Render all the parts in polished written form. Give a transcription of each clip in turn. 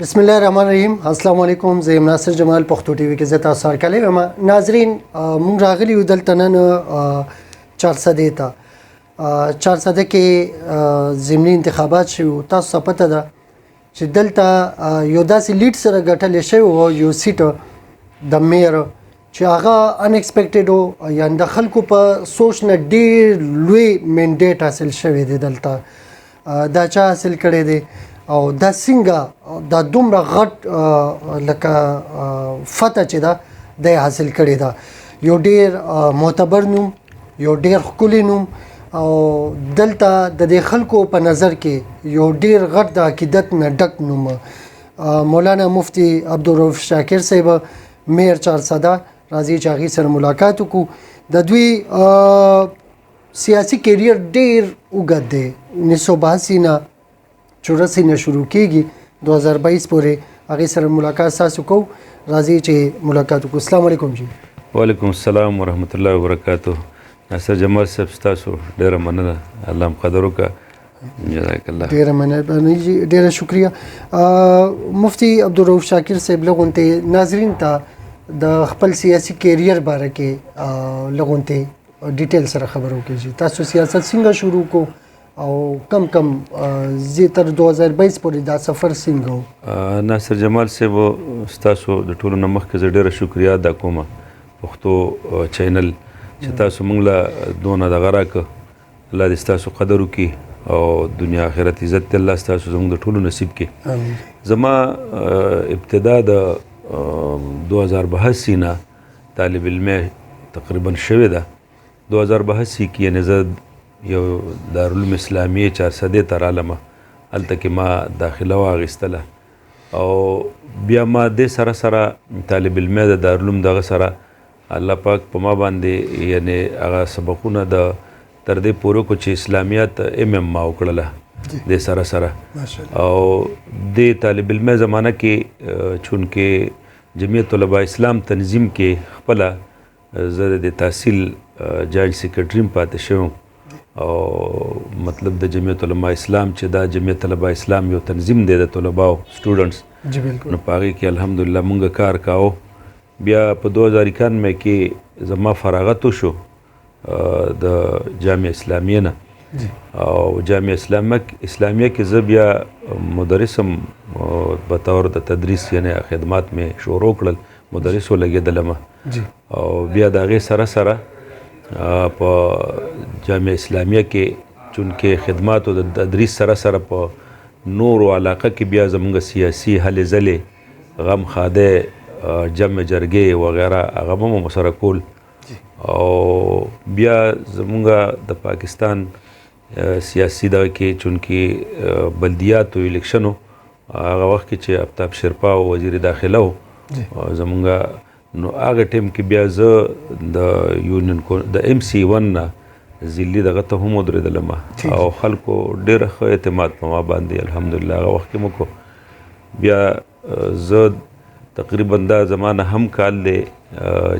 بسم الله الرحمن الرحیم. السلام علیکم. زه یم ناصر جمال پښتو ټي وي کې زه تاسو سره کلی یم. ناظرین مونږ راغلي یو دلته نن 400 ته 400 کې ضمني انتخابات شوي. تاسو ته پته ده چې دلته یو داسې لیډ سره ګټلی شوی و یو سیټ د میر چې هغه ان ایکسپیکټډ و، یعنې د خلکو په سوچ نه ډېر لوی منډیټ حاصل شوی دی. دلته دا چا حاصل کړی دی او دا څنګه دا دومره غټ لکه فتح چې ده دی حاصل کړې ده. یو ډېر معتبر نوم، یو ډېر ښکلی نوم، او دلته د دې خلکو په نظر کې یو ډېر غټ د عقیدت نه ډک نوم مولانا مفتی عبدالرؤف شاکر صاحب میر 400 راځي چې هغې سره ملاقات وکړو. د دوی سیاسي کیریر ډېر اوږد دی، 1982 نه 84 نه شروع کېږي 2022 پورې. هغې سره ملاقات تاسو کوو. راځي چې ملاقات وکړو. السلام علیکم جی. وعلیکم السلام ورحمت الله وبرکاتو. ناصر جمال صاحب ستاسو ډېره مننه، الله هم قدر وکړه. جزاک الله. ډېره مننه جی، ډېره شکریه. مفتی عبدالرؤف شاکر صاحب لغونته ناظرین ته د خپل سیاسي کیریر باره کې لغونته ډیټیل سره خبر وکړي. تاسو سیاست څنګه شروع کو او کم زی تر 2022 پورې دا سفر څنګه و؟ ناصر جمال صاحب ستاسو د ټولو نه مخکې زه ډېره شکریه ادا کوم پښتو چینل چې تاسو موږ له دونه دغه راکړه. الله دې ستاسو قدر وکړي او دنیا آخرت عزت دې الله ستاسو زموږ د ټولو نصیب کړي. زما ابتدا د 2082 نه طالب علمي تقریبا شوې ده. 2082 کې یعنې زه یو دارالعلوم اسلامیه 400 ته رالم، هلته کې ما داخله واخیستله او بیا ما دې سره سره طالب علمي د دارالعلوم دغه سره الله پاک په ما باندې یعنې هغه سبقونه د تر دې پورې کو چې اسلامیات ما وکړله دې سره سره. او دې طالب علمي زمانه کې چونکې جمعیت طلباء اسلام تنظیم کې خپله زه د تحصیل جاینټ سیکرټري پاتې شوم او مطلب د جمعیت علماء اسلام چې دا جمعیت طلباء اسلام یو تنظیم دی د طلباو سټوډنټس، نو په هغې کې الحمدلله مونږ کار کاوه. بیا په 2091 کې زما فراغت وشو د جامعه اسلامیه نه او جامعه اسلامیه کې زه بیا مدرسم بطور د تدریس یعنې خدمات مې شروع کړل، مدرس ولګېدلم او بیا د هغې سره سره په جامعه اسلامیه کې چونکې خدماتو د تدریس سره سره په نورو علاقه کې بیا زموږ سیاسي هلې ځلې غم خاده جمع جرګې وغیره هغه به مو سره کول. او بیا زموږ د پاکستان سیاسي دغه کې چونکې بلدیاتو الیکشنو هغه وخت کې چې آفتاب شرپا وزیر داخله و زموږ، نو هغه ټیم کې بیا زه د یونین د MC1 نه ضلعي دغه ته هم ودرېدلم او خلکو ډېره ښه اعتماد په ما باندې الحمدلله هغه وخت کې مو کو. بیا زه تقریبا دا زما نه هم کال دی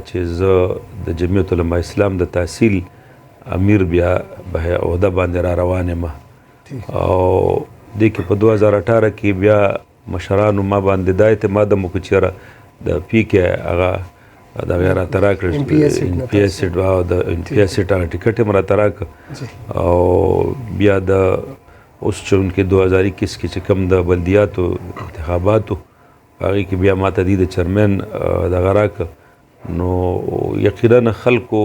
چې زه د جمعیت علماء اسلام د تحصیل امیر بیا عہده باندې را روان یم او دې کې په 2018 کې بیا مشرانو ما باندې دا اعتماد مو کو چېرې د PK هغه دغه راته راکړه NPS سیټ د NPS سیټ هغه ټکټ یې راته راکړه او بیا د اوس چونکې 2021 کې چې کوم د بلدیاتو انتخاباتو هغې کې بیا ماته دي د چیرمین دغه راکړه، نو یقینا خلکو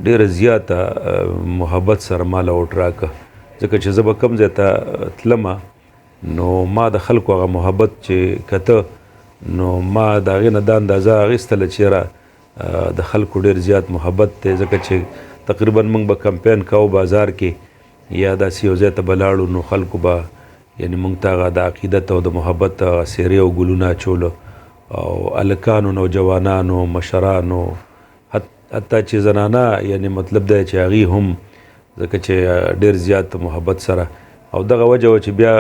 ډېره زیاته محبت سره ما له ووټ راکړه ځکه چې زه به کوم ځای ته تلمه نو ما د خلکو هغه محبت چې کته نو ما د هغې نه دا اندازه اخیستله چې یاره د خلکو ډېر زیات محبت دی ځکه چې تقریبا موږ به کمپین کوو بازار کې یا داسې یو ځای ته به لاړو نو خلکو به یعنې موږ ته هغه د عقیدت او د محبت څېرې او ګلونه اچولو او هلکانو نوجوانانو مشرانو حتی چې زنانه یعنې مطلب دی چې هغې هم ځکه چې ډېر زیات محبت سره او دغه وجه وه چې بیا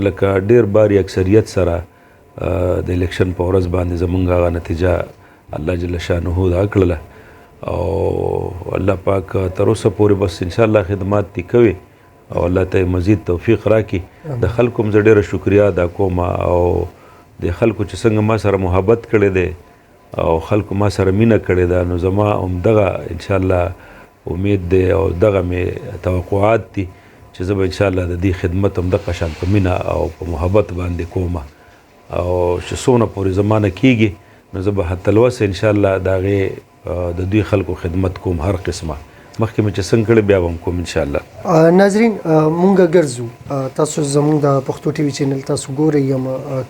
لکه ډېر باري اکثریت سره د الیکشن په ورځ باندې زموږ هغه نتیجه الله جل شانه دا کړله او الله پاک تر اوسه پورې بس انشاءالله خدمات دې کوي او الله ته مزید توفیق راکړي. د خلکو هم زه ډېره شکریه ادا کوم او د خلکو چې څنګه ما سره محبت کړی دی او خلکو ما سره مینه کړې ده، نو زما همدغه انشاءالله امید دی او دغه مې توقعات دي چې زه به انشاءالله د دې خدمت همدغه شان په مینه او په محبت باندې کومه، او چې څومره پورې زمانه کیږي نو زه به حتی الوسه انشاءالله د هغې د دوی خلکو خدمت کوم هر قسمه، مخکې مې چې څنګه کړی بیا به هم کوم انشاءالله. ناظرین مونږ ګرځو، تاسو زمونږ د پښتو ټي وي چینل تاسو ګورئ،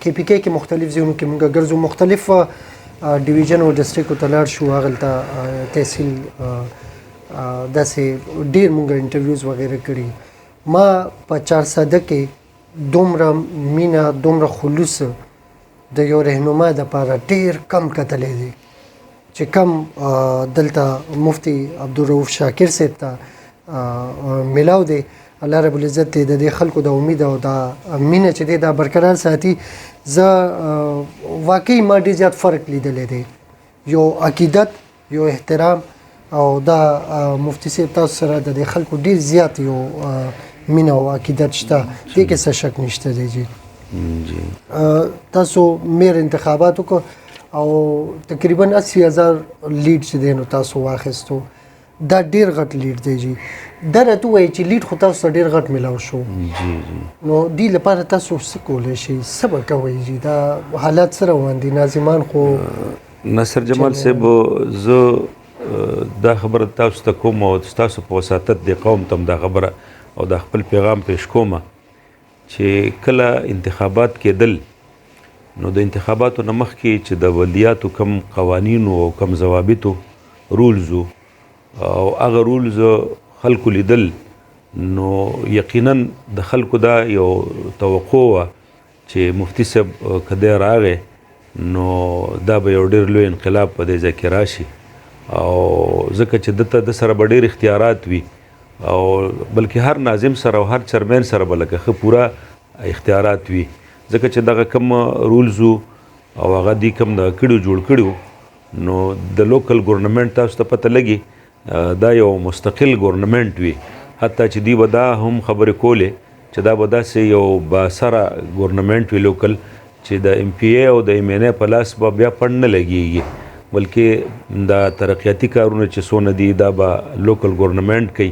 کې پی کې مختلف ځایونو کې مونږ ګرځو، مختلف ډیویژن او ډسټریکټو ته لاړ شو، هغلته تحصیل داسې ډېر مونږ انټرویوز وغیره کړي. ما په 400 کې دومره مینه دومره خلوص د یو رهنما دپاره ډېر کم کتلی دی چې کم دلته مفتی عبدالرؤف شاکر صاحب ته ملاو دی. الله رب العزت د دې خلکو د امید او د مینه چې دی دا برقرار ساتي. زه واقعي ما ډېر زیات فرق لیدلی دی، یو عقیدت، یو احترام، او دا مفتی صاحب تاسو سره د دې خلکو ډېر زیات یو مینه او عقیدت شته، دې کې څه شک نشته دی. جی تاسو میر انتخابات وکړو او تقریبا 80,000 لیډ چې دی نو تاسو واخیستو، دا ډېر غټ لیډ دی. جی دا راته ووایي چې لیډ خو تاسو ته ډېر غټ میلاو شو، نو دې لپاره تاسو څه کولی شئ، څه به کوئ؟ جی دا حالات څه روان دي؟ ناظمان خو ناصر جمال صاحب زه دا خبره تاسو ته کوم او تاسو په وساطت د قوم ته دا خبره او د خپل پیغام پیش کومه چې کله انتخابات کېدل نو د انتخاباتو نه مخکې چې د ولیاتو کم قوانینو او کم ضوابطو رولز او هغه رولز خلکو لیدل، نو یقینا د خلکو دا یو توقع وه چې مفتی صاحب که دی راغی نو دا به یو ډېر لوی انقلاب په دې ځای کې راشي، او ځکه چې دته د سره به ډېر اختیارات وي، او بلکې هر ناظم سره او هر چرمین سره به لکه ښه پوره اختیارات وي، ځکه چې دغه کم رولز او هغه دی کم د کړیو جوړ کړیو، نو د لوکل ګورنمنټ تاسو ته پته لګي دا یو مستقل ګورنمنټ وي، حتی چې دوی به دا هم خبرې کولې چې دا به داسې یو باثره ګورنمنټ وي لوکل چې د ایم پی ای او د ایم این ای په لاس به بیا پړ نه لګېږي، بلکې دا ترقیاتي کارونه چې څونه دي دا به لوکل ګورنمنټ کوي،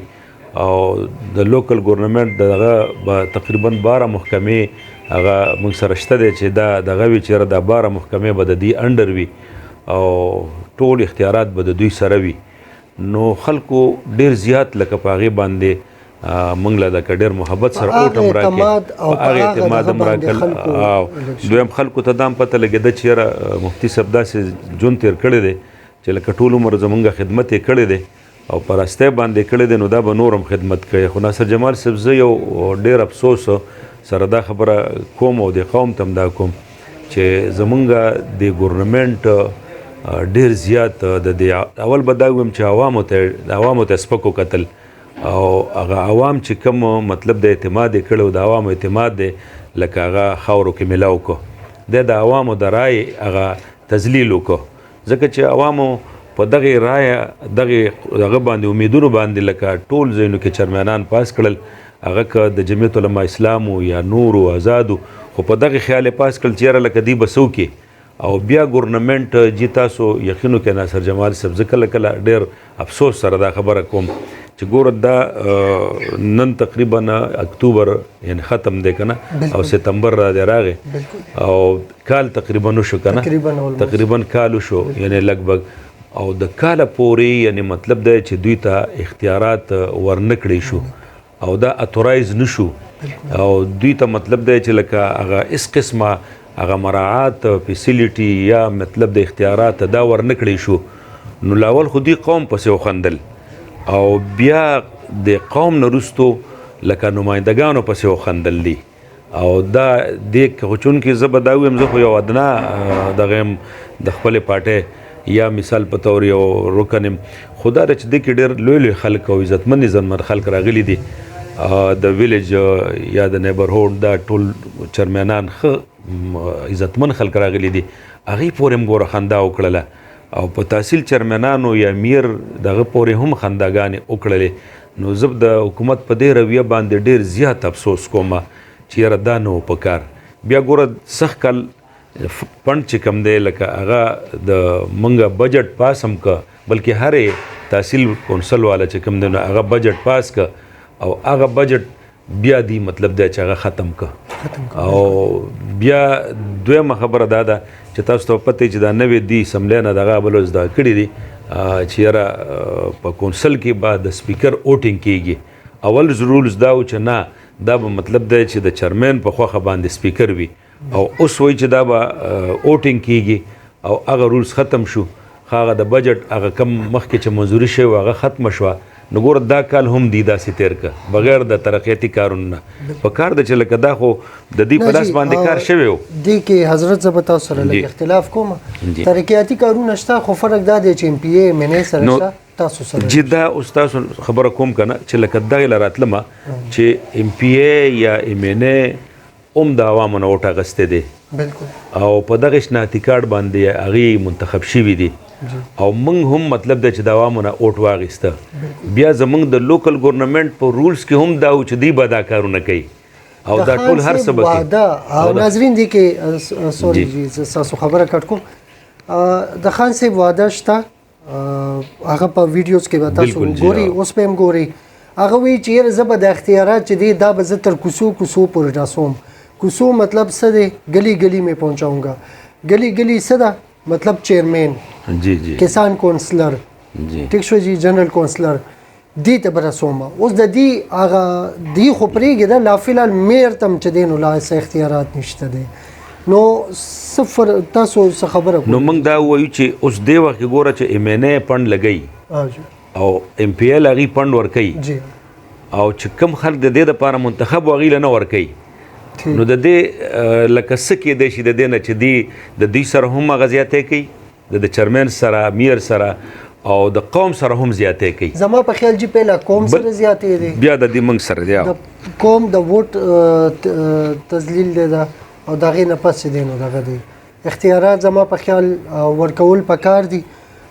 او د لوکل ګورنمنټ دغه به تقریبا 12 محکمې هغه موږ سره شته دی چې دا دغه وي چې دا 12 محکمې به د دې انډر وي او ټول اختیارات به د دوی سره وي. نو خلکو ډېر زیات لکه په هغې باندې موږ له لکه ډېر محبت سره اوټ هم راکړي، په هغې اعتماد هم راکړل، او دویم خلکو ته دا هم پته لګېده چې یاره مفتي صاحب داسې ژوند تېر کړی دی چې لکه ټول عمر زمونږ خدمت یې کړی دی او په راستۍ باندې کړی دی، نو دا به نور هم خدمت کوي. خو ناصر جمال صاحب زه یو ډېر افسوس سره دا خبره کوم او د قوم ته هم دا کوم چې زمونږ د ګورنمنټ ډېر زیات د دې اول به دا ویم چې عوامو ته سپکو کتل، او هغه عوام چې کوم مطلب د اعتماد یې کړی، د عوامو اعتماد دی لکه هغه خاورو کې میلاو کړو، د عوامو د رایې هغه تذلیل وکړو، ځکه چې عوامو په دغې رایه دغه باندې امیدونو باندې لکه ټول ځایونو کې چرمیانان پاس کړل، هغه که د جمعیت علما اسلامو یا نورو آزادو، خو په دغې خیال یې پاس کړل چې یاره لکه دوی به څه وکړي، او بیا ګورنمنټ جی تاسو یقین وکړئ ناصر جمال صاحب زه کله کله ډېر افسوس سره دا خبره کوم چې ګوره دا نن تقریبا اکتوبر یعنی ختم دی که نه او سپتمبر را دی راغی او کال تقریبا وشو که نه تقریبا کال وشو یعنی لږ او د کاله پورې یعنی مطلب دی چې دوی ته اختیارات ورنه کړی شو او دا اتورایز نشو او دوی ته مطلب دی چې لکه هغه هېڅ قسمه هغه مراعات فیسیلیټي یا مطلب د اختیارات دا ورنه کړی شو. نو لاول خو دوی قوم پسې وخندل او بیا د قوم نه وروستو لکه نمایندګانو پسې وخندل دي او دا دې خو چونکې زه به دا ویم زه خو یو ادنا دغه یم د خپلې پارټۍ یا مثال په طور یو رکن یم، خو دا ده چې دې کې ډېر لوی لوی خلک او عزتمن خلک راغلي دي د ویلیج یا د نیبرهوډ دا ټول چرمیانان ښه عزتمن خلک راغلي دي، هغې پورې هم ګوره خندا وکړله او په تحصیل چرمیانانو یا میر دغه پورې هم خنداګانې وکړلې. نو زه د حکومت په دې رویه باندې ډېر زیات افسوس کوم چې یاره دا نه و په کار. بیا ګوره سخت کال فند چې کوم دی لکه هغه د منګه بجټ پاس هم که بلکې هرې تحصیل کونسل والا چې کوم دی نو هغه بجټ پاس که او هغه بجټ بیا دی مطلب دی چې هغه ختم که او بیا دویمه خبره دا ده چې تاسو ته پته چې دا نوې دی اسمبلی نه دغه بل زده کړي دي چې یاره په کونسل کې به د سپیکر ووټینګ کیږي اول رولز دا و چې نه دا به مطلب دی چې د چیرمین په خوښه باندې سپیکر وي او اوس وایي چې دا به ووټینګ کیږي او هغه رولز ختم شو هغه د بجټ هغه کم مخکې چې منظوري شوی هغه ختمه شوه نو ګوره دا کال هم دی داسې تیر که بغیر د ترقیاتي کارونو نه په کار ده چې لکه دا خو د دې په لاس باندې کار شوی و دې کې حضرت زه به تاسو سره لږ اختلاف کوم ترقیاتي کارونه شته خو فرق دا دی چې MPA MNA سره شته تاسو سره چې دا اوس تاسو خبره کوم که نه چې لکه دغې له راتلمه چې MPA یا MNA هم د عوامو نه ووټ اخیستی دی او په دغه شناختي کارډ باندې هغې منتخب شوي دي او موږ هم مطلب دی چې د عوامو نه ووټ واخیسته بیا زموږ د لوکل ګورنمنټ په رولز کې هم دا و چې دوی به دا کارونه کوي او دا ټول هر څه به کوي ناظرین دي کې سوري زه ستاسو خبره کټ کوم د خان صاحب واده شته هغه په ویډیوز کې به تاسو ګوري اوس به هم ګوري هغه وایي چې یاره زه به د اختیارات چې دی دا به زه تر کوڅو پورې رسوم کوڅو مطلب څه دی گلی گلی میں پہنچاؤں گلی گلی څه ده مطلب چیئرمین جی جی کسان کونسلر جی ټیک شو جی جنرال کونسلر دې ته به رسوم اوس د دې هغه دی خو پرېږدي ده لا فلحال میر ته هم چې دی نو لا څه اختیارات نشته دی نو صفر تاسو څه خبره نو موږ دا وایو چې اوس دې وخت کې ګوره چې MNA پنډ لګوي او MPL هغې پنډ ورکوي او چې کوم خلک د دې دپاره منتخب هغوی له نه ورکوي نو د دې لکه څه کېدی شي د دې نه چې دی د دوی سره هم هغه زیاتی کوي د چیرمین سره میر سره او د قوم سره هم زیاتی کوي زما په خیال چې پهله قوم سره زیاتی دی بیا د دې موږ سره دی د قوم د ووټ تذلیل دی دا او د هغې نه پس دی نو دغه دی اختیارات زما په خیال ورکول پکار دي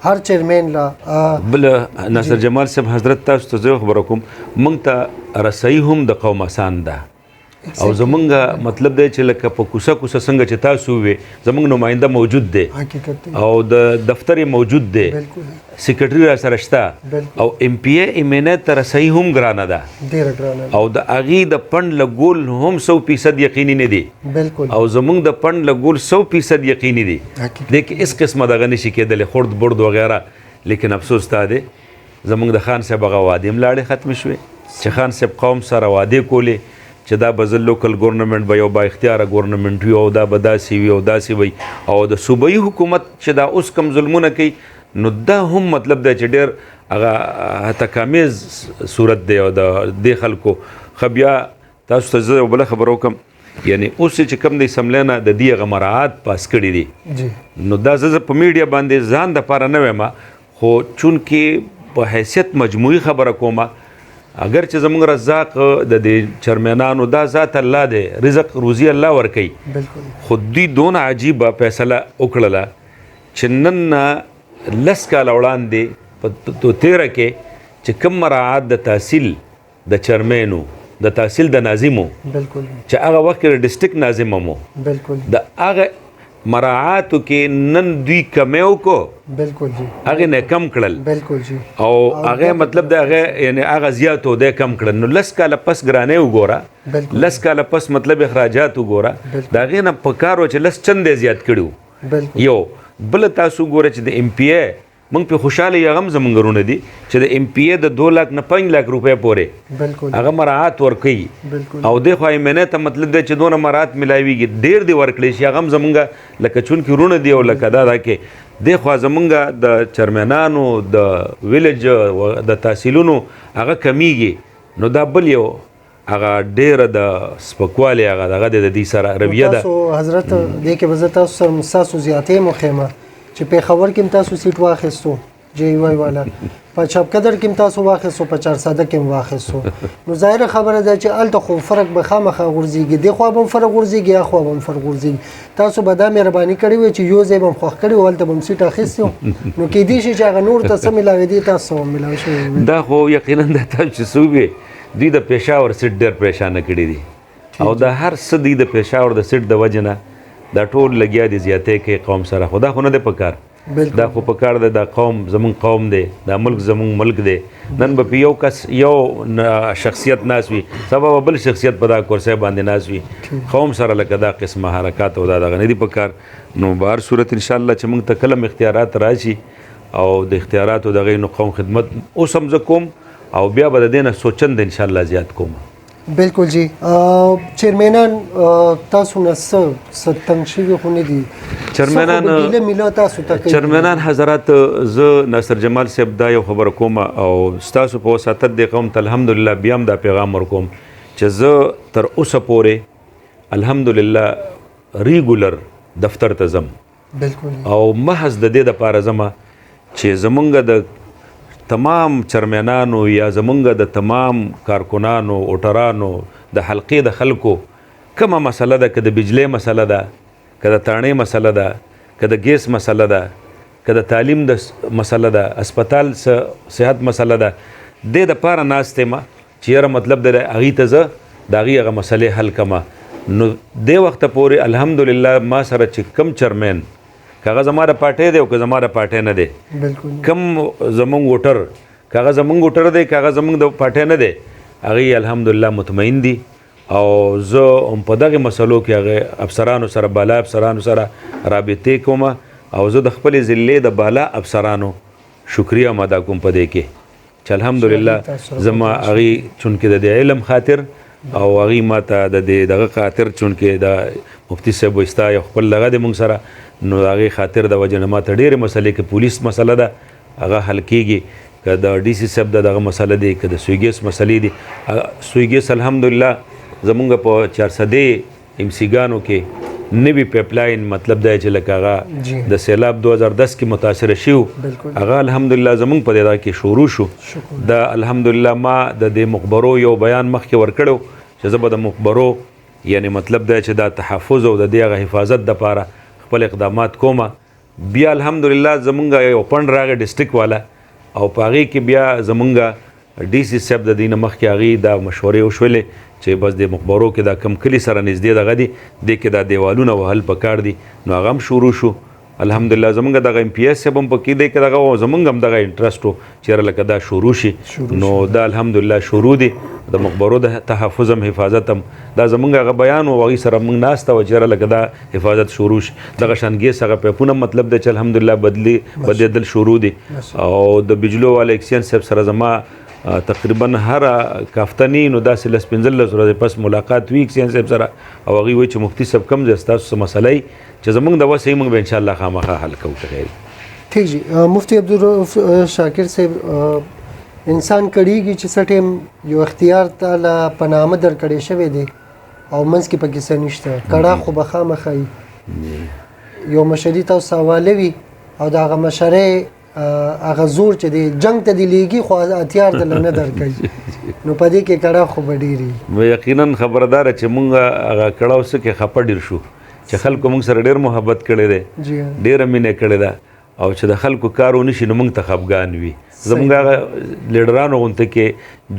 هر چیرمین لا بل ناصر جمال صاحب حضرت تاسو ته زه خبره کوم موږ ته رسایي هم د قوم آسان ده او زمونږ مطلب دی چې لکه په کوڅه کوڅه څنګه چې تاسو وې زمونږ نماینده موجود دی او د دفتر موجود دی سیکرټري را سره شته او MPA MNA ته رسایي هم ګرانه ده او د هغې د پنډ لګول هم 100% یقیني نه دی او زمونږ د پنډ لګول 100% یقیني دی دې کې هېڅ قسمه دغه نشي کېدلی خورد برد وغیره لیکن افسوس دا دی زمونږ د خان صاحب هغه وعدې هم لاړې ختمې شوې چې خان صاحب قوم سره وعدې کولې چې دا به زه لوکل ګورنمنټ به یو با اختیاره ګورنمنټ وي او دا به داسې وي او داسې وي او د صوبایي حکومت چې دا اوس کم ظلمونه کوي نو دا هم مطلب دی چې ډېر هغه تکامیز صورت دی او د دې خلکو ښه بیا تاسو ته زه یو بله خبره وکړم یعنی اوس چې کوم د اسمبلی نه د دې هغه مراعات پاس کړي دي نو دا زه په میډیا باندې ځان دپاره نه وایم خو چونکې په حیثیت مجموعي خبره کومه اگر چې زموږ رزاق د دې چرمنانو دا ذات الله دی رزق روزي الله ورکوي خو دوی دونه عجیبه فیصله وکړله چې نن نه 10 کاله وړاندې په 13 کې چې کوم مراعات د تحصیل د چرمنو د تحصیل د ناظمو چې هغه وخت کې ډسټرکټ ناظم مو د هغه مراعاتو کې نن دوی کمی وکړو هغې نه کم کړل او هغه مطلب د هغه یعنی هغه زیات و دی کم کړل نو 10 کاله پس ګرانۍ وګوره 10 کاله پس مطلب اخراجات وګوره د هغې نه په کار و چې 10 چندې زیات کړي یو بله تاسو ګوره چې د MPA موږ په خوشحاله یې هغه هم زموږ غرونه دي چې د MPA د 2 लाख نه 5 लाख روپۍ پورې هغه مراعات ورکوي او دی خو MNA ته مطلب دی چې دونه مراعات ملاویږي ډېر دی ورکړی شي هغه هم زمونږ لکه چونکې وروڼه دي او لکه دا کې دی خو زمونږ د چرمنانو د ویلج د تحصیلونو هغه کمیږي نو دا بل یو هغه ډېره د سپکوالي هغه دغه د دې سره رویه ده تاسو حضرت دې کې به زه تاسو سره ستاسو زیاتې مخیمه چې پېښور کې هم تاسو سیټ واخیستو JY والا په چپقدر کې هم تاسو واخیستو په چارساده کې هم واخیستو نو ظاهره خبره ده چې هلته خو فرق به خامخا غورځېږي دې خوا به هم فرق غورځېږي یا خوا به هم فرق غورځېږي تاسو به دا مهرباني کړې وای چې یو ځای به هم خوښ کړی و هلته به هم سیټ اخیستی نو کیدای شي چې هغه نور ته څه میلاوېدې تاسو هم میلاو شوی دا خو یقینا د تاسو چې صوبې دوی د پېښور سیټ ډېر پریشانه کړي دي او د هر څه دوی د پېښور د سیټ د وجې نه دا ټول لګیا دي زیاتې کې قوم سره خو دا خو نه دی په کار دا خو په کار دی دا قوم زمونږ قوم دی دا ملک زمونږ ملک دی نن به په یو کس یو شخصیت ناس وي سبا به بل شخصیت په دا کرسۍ باندې ناس وي قوم سره لکه دا قسمه حرکات او دا دغه نه دي په کار نو به هر صورت انشاءالله چې موږ ته کلم اختیارات راشي او د اختیاراتو دغې نو قوم خدمت اوس هم زه کوم او بیا به د دې نه سوچند انشاءالله زیات کوم بالکل جی چیرمنان تاسو نه څه تنګ شوي خو نه دي چیرمنان حضرات زه ناصر جمال صاحب دا یو خبره کوم او ستاسو په وساتت د قوم ته الحمدلله بیا هم دا پیغام ورکوم چې زه تر اوسه پورې الحمدلله ریګولر دفتر ته ځم او محض د دې دپاره ځمه چې زمونږ د تمام چرمنانو یا زمونږ د تمام کارکنانو اوټرانو د حلقې د خلکو کومه مسله ده که د بجلی مسله ده که د تاڼې مسله ده که د ګیس مسله ده که د تعلیم د مسله ده اسپتال صحت مسله ده دې دپاره ناست یم چې یاره مطلب دی هغې ته زه د هغې هغه مسلې حل کړمه نو دې وخته پورې الحمدلله ما سره چې کم چرمن که هغه زما د پارټۍ دی او که زما د پارټۍ نه دی کم زمونږ ووټر که هغه زمونږ ووټر دی که هغه زمونږ د پارټۍ نه دی هغې الحمدلله مطمئن دي او زه هم په دغې مسلو کې هغه افسرانو سره بالا افسرانو سره رابطې کوم او زه د خپلې ضلعې د بالا افسرانو شکریه هم ادا کوم په دې کې چې الحمدلله زما هغې چونکې د دې علم خاطر او هغې ما ته د دې دغه خاطر چونکې د مفتي صاحب وایستا یو خپل دغه دی موږ سره نو د هغې خاطر د وجې نه ما ته ډېرې مسلې که پولیس مسله ده هغه حل کېږي که د ډي سي صاحب دغه مسله دی که د سوی ګیس مسلې دي سوی ګیس الحمدلله زمونږ په 400 امسیګانو کې نوي پیپلاین مطلب دی چې لکه هغه د سیلاب 2010 کې متاثره شوي هغه الحمدلله زمونږ په دې کې شروع شو د الحمدلله ما د دې مخبرو یو بیان مخکې ورکړو چې زه به د مخبرو یعنی مطلب دی چې دا تحفظ او د دې هغه حفاظت دپاره خپل اقدامات کومه بیا الحمدلله زمونږ یو پنډ راغی ډسټرک والا او په هغې کې بیا زمونږ ډي سي صاحب د دې نه مخکې هغې دا مشورې وشولې چې بس د مخبرو کې دا کم کلي سره نږدې دغه دي دې کې دا دیوالونه وهل پکار دي نو هغه هم شروع شو الحمدلله زمونږ دغه ایم پی ایس صاحب هم پکې دی که دغه زمونږ هم دغه انټرسټ و چېرې لکه دا شروع شي نو دا الحمدلله شروع دي د مخبرو د تحفظ هم حفاظت هم دا زمونږ هغه بیان و هغې سره موږ ناسته وه چېرې لکه دا حفاظت شروع شي دغه شان ګیس هغه پیپونه مطلب دی چې الحمدلله بدلېدل شروع دي او د بجلو والا اکسین صاحب سره زما تقریبا هر کافتنی نو داسې لس 15 ورځې پس ملاقات وي اکسین صاحب سره او هغوی وایي چې مفتي صاحب کم ځای ستاسو څه مسله وي چې زمونږ د وسې موږ به انشاءالله خامخا حل کوو که ٹھیک جی مفتی عبدالرؤف شاکر صاحب انسان کړیږي چې څه ټیم یو اختیار تعالی په نامه درکړی شوی دی او منځ کې پکې څه نشته کړه خو به خامخا یو مشري تاسو حواله وي او د هغه مشرۍ هغه زور چې دی جنگ ته دی لیږي خو هتیار دله نه درکوي نو په دې کې کړه خو به ډېرې یقینا خبرداره چې مونږ هغه کړه اوس کې خفه ډېر شو چې خلکو مونږ سره ډېر محبت کړی دی ډېره مینه کړې ده او چې د خلکو کار ونه شي نو مونږ ته خفګان وي زمونږ هغه لیډرانو غونته کې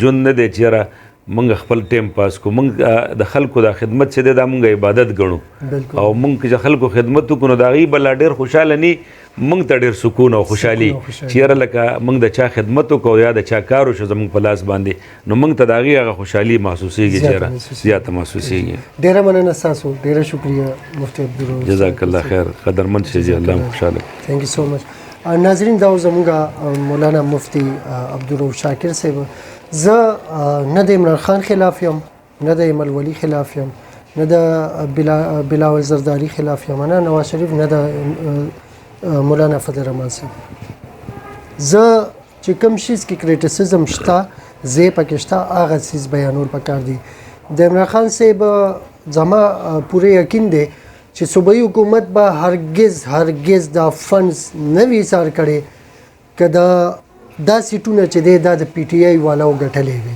ژوند نه دی چې یاره مونږ خپل ټیم پاس کو مونږ د خلکو دا خدمت چې دی دا مونږ عبادت ګڼو او مونږ چې خلکو خدمت وکړو نو د هغې به لا ډېر خوشحاله ني مونږ ته ډېر سکون او خوشحالي چې یاره لکه مونږ د چا خدمت وکړو یا د چا کار وشو زمونږ په لاس باندې نو مونږ ته د هغې هغه خوشحالي محسوسېږي چې یاره زیاته محسوسېږي ډېره مننه ستاسو ډېره شکریه مفتي عبدالرؤف جزاک الله خیر قدرمند شي جی الله مو خوشحاله تھینک یو سو مچ ناظرین دا زموږ مولانا مفتی عبدالرؤف شاکر صاحب زه نه د عمران خان خلاف یم نه د ایمل ولی خلاف یم نه د بلاول زرداری خلاف یم نه نواز شریف نه د مولانا فضل الرحمن صاحب زه چې کوم شیز کې کریټیسزم شته زه پکې شته هغه چیز بیانول پکار دي د عمران خان صاحب زما پوره یقین دی چې صوبایي حکومت به هرگز دا فنډز نه وي ایثار کړي که دا سیټونه چې دی دا د پی ټی آی والاو ګټلې وي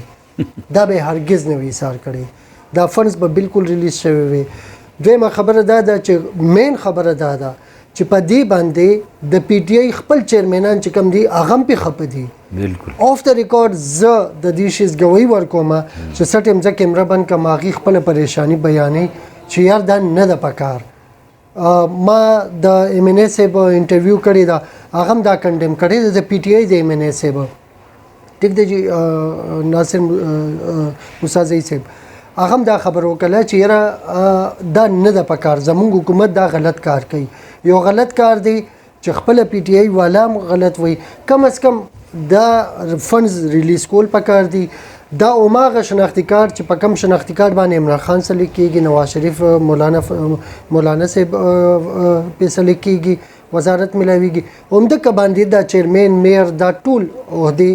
دا به هرگز نه وي ایثار کړي دا فنډز به بالکل ریلیز شوی وي دویمه خبره دا ده چې مین خبره دا ده چې په دې باندې د پی ټی آی خپل چیرمنان چې کوم دي هغه هم پې خفه دي بالکل آف د ریکارډ زه د دې شیز ګویي ورکوم چې څه ټیم زه کیمره بند کړم هغې خپله پریشاني بیانوي چې یار دا نه ده پکار ما د ایم ان ای صاحب انټرویو کړی دا هغه هم دا کنډم کړی د پی ټی آی د ایم ان ای صاحب ټیک دی جی ناصر موسازی صاحب هغه هم دا خبر وکړه چې یاره دا نه د پکار زمونږ حکومت دا غلط کار کوي یو غلط کار دی چې خپل پی ټی آی والا غلط وای کم از کم دا فنډز ریلیز کول پکار دی دا اوماغه شناختی کارت چې په کم شناختی کارت باندې عمران خان سره لیکيږي نواز شریف مولانا صاحب پیسې لیکيږي وزارت ملاويږي همدا ک باندې دا چیرمن میر دا ټول عہدې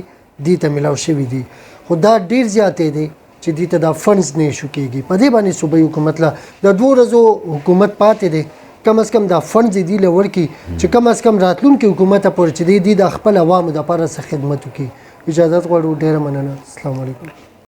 دي ته ملاو شوی دي خدا ډیر زیاتې دي چې دي ته دا فنډز نه شو کېږي په دې باندې صوبایي حکومت لا د 2 ورځو حکومت پاتې دي کم از کم دا فنډز دي لور کی چې کم از کم راتلونکي حکومت پورې چې دي د خپل عوامو د لپاره خدمت وکړي اجازه غواړو ډیر مننه السلام علیکم